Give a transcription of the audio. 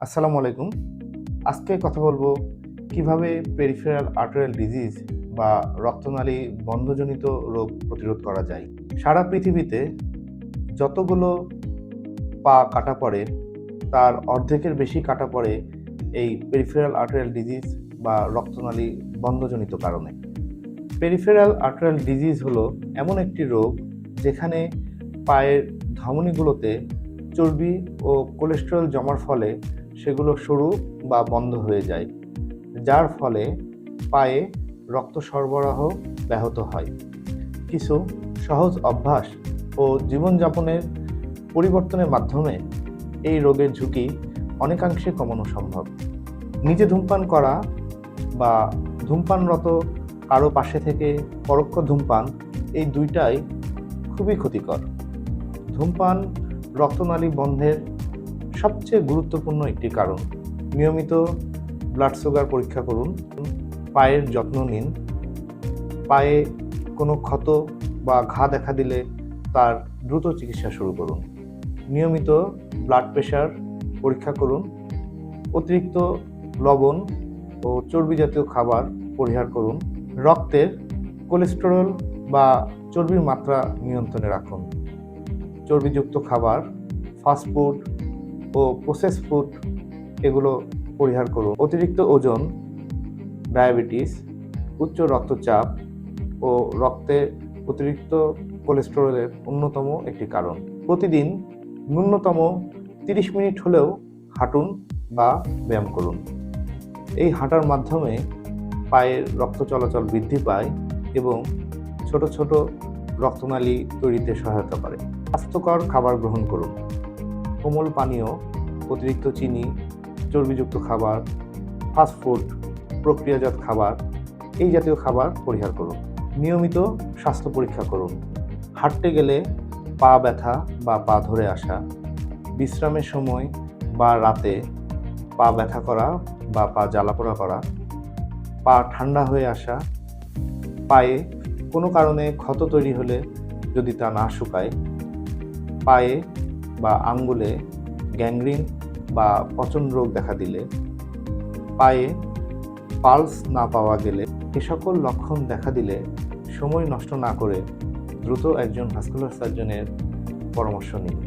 আসসালামু আলাইকুম। আজকে কথা বলবো কিভাবে পেরিফেরাল আর্টেরিয়াল ডিজিজ বা রক্তনালী বন্ধজনিত রোগ প্রতিরোধ করা যায়। সারা পৃথিবীতে যতগুলো পা কাটা পড়ে তার অর্ধেকের বেশি কাটা পড়ে এই পেরিফেরাল আর্টেরিয়াল ডিজিজ বা রক্তনালী বন্ধজনিত কারণে। পেরিফেরাল আর্টেরিয়াল ডিজিজ হলো এমন একটি রোগ যেখানে পায়ের ধমনীগুলোতে চর্বি ও কোলেস্টেরল জমার ফলে সেগুলো সরু বা বন্ধ হয়ে যায়, যার ফলে পায়ে রক্ত সরবরাহ ব্যাহত হয়। কিছু সহজ অভ্যাস ও জীবনযাপনের পরিবর্তনের মাধ্যমে এই রোগের ঝুঁকি অনেকাংশে কমানো সম্ভব। নিজে ধূমপান করা বা ধূমপানরত কারো পাশে থেকে পরোক্ষ ধূমপান, এই দুইটাই খুবই ক্ষতিকর। ধূমপান রক্তনালী বন্ধের সবচেয়ে গুরুত্বপূর্ণ একটি কারণ। নিয়মিত ব্লাড সুগার পরীক্ষা করুন, পায়ের যত্ন নিন, পায়ে কোনো ক্ষত বা ঘা দেখা দিলে তার দ্রুত চিকিৎসা শুরু করুন। নিয়মিত ব্লাড প্রেশার পরীক্ষা করুন, অতিরিক্ত লবণ ও চর্বি জাতীয় খাবার পরিহার করুন, রক্তের কোলেস্টেরল বা চর্বির মাত্রা নিয়ন্ত্রণে রাখুন, চর্বিযুক্ত খাবার, ফাস্টফুড ও প্রসেস ফুড এগুলো পরিহার করুন। অতিরিক্ত ওজন, ডায়াবেটিস, উচ্চ রক্তচাপ ও রক্তে অতিরিক্ত কোলেস্টেরলের অন্যতম একটি কারণ। প্রতিদিন ন্যূনতম 30 মিনিট হলেও হাঁটুন বা ব্যায়াম করুন। এই হাঁটার মাধ্যমে পায়ের রক্ত চলাচল বৃদ্ধি পায় এবং ছোট ছোট রক্তনালী তৈরিতে সহায়তা করে। স্বাস্থ্যকর খাবার গ্রহণ করুন, কোমল পানীয়, অতিরিক্ত চিনি, চর্বিযুক্ত খাবার, ফাস্টফুড, প্রক্রিয়াজাত খাবার, এই জাতীয় খাবার পরিহার করুন। নিয়মিত স্বাস্থ্য পরীক্ষা করুন। হাঁটতে গেলে পা ব্যথা বা পা ধরে আসা, বিশ্রামের সময় বা রাতে পা ব্যথা করা বা পা জ্বালাপোড়া করা, পা ঠান্ডা হয়ে আসা, পায়ে কোনো কারণে ক্ষত তৈরি হলে যদি তা না শুকায়, পায়ে বা আঙ্গুলে গ্যাংগ্রিন বা পচন রোগ দেখা দিলে, পায়ে পালস না পাওয়া গেলে, এ সকল লক্ষণ দেখা দিলে সময় নষ্ট না করে দ্রুত একজন ভাস্কুলার সার্জনের পরামর্শ নিন।